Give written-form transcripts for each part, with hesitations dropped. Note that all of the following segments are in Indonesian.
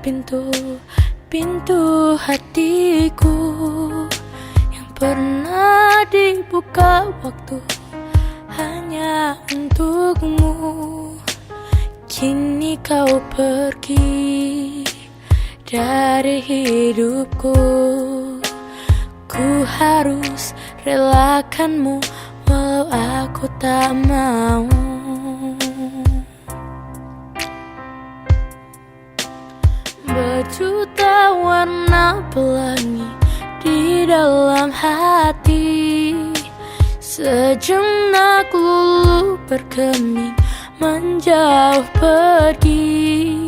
pintu hatiku yang pernah dibuka waktu hanya untukmu. Kini kau pergi dari hidupku. Ku harus relakanmu walau aku tak mau. Berjuta warna pelangi di dalam hati, sejenak lulu berkeming menjauh pergi.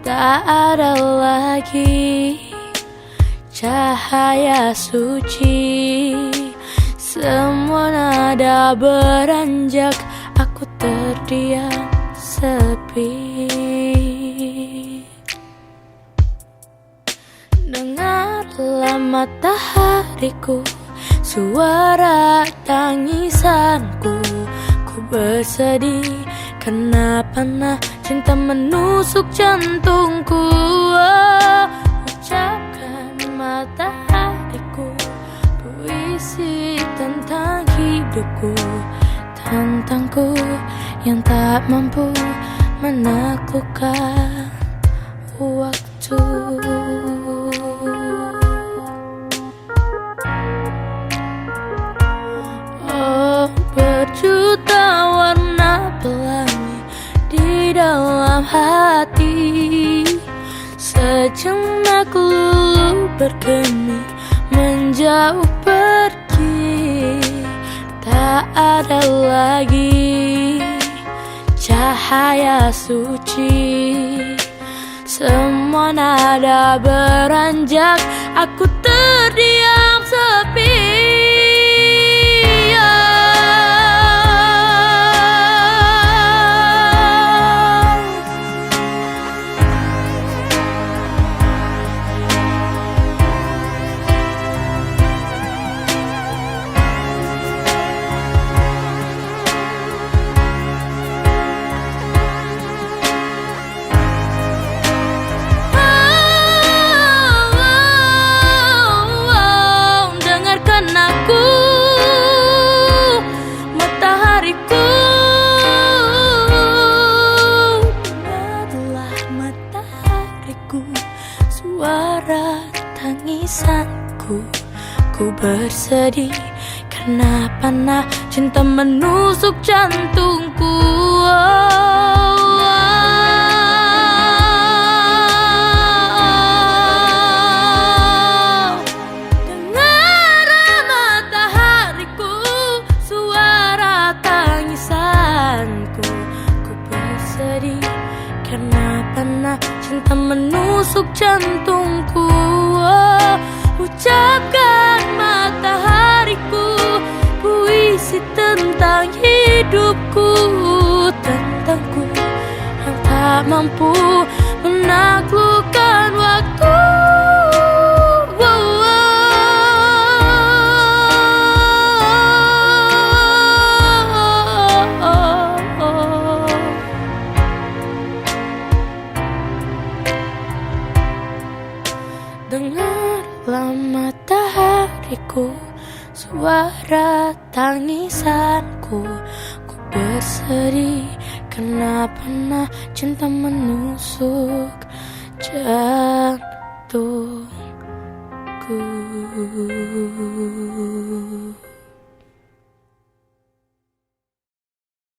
Tak ada lagi cahaya suci, semua nada beranjak, aku terdiam sepi. Dengarlah matahariku, suara tangisanku. Ku bersedih karena panah cinta menusuk jantungku. Oh, ucapkan matahariku puisi tentang hidupku, tentangku yang tak mampu menaklukkan waktu. Oh, berjuta warna pelangi di dalam hati, sejenak lulu berkeming menjauh pergi. Tak ada lagi cahaya suci, semua nada beranjak, aku terdiam sepi. Suara tangisanku, ku bersedih karena panah cinta menusuk jantungku. Dengarlah matahariku, suara tangisanku. Ku bersedih karena panah cinta menusuk jantungku. Oh, ucapkan matahariku puisi tentang hidupku, tentangku yang tak mampu menaklukkan waktu. Dengarlah matahariku, suara tangisanku. Ku bersedih karena panah cinta menusuk jantungku.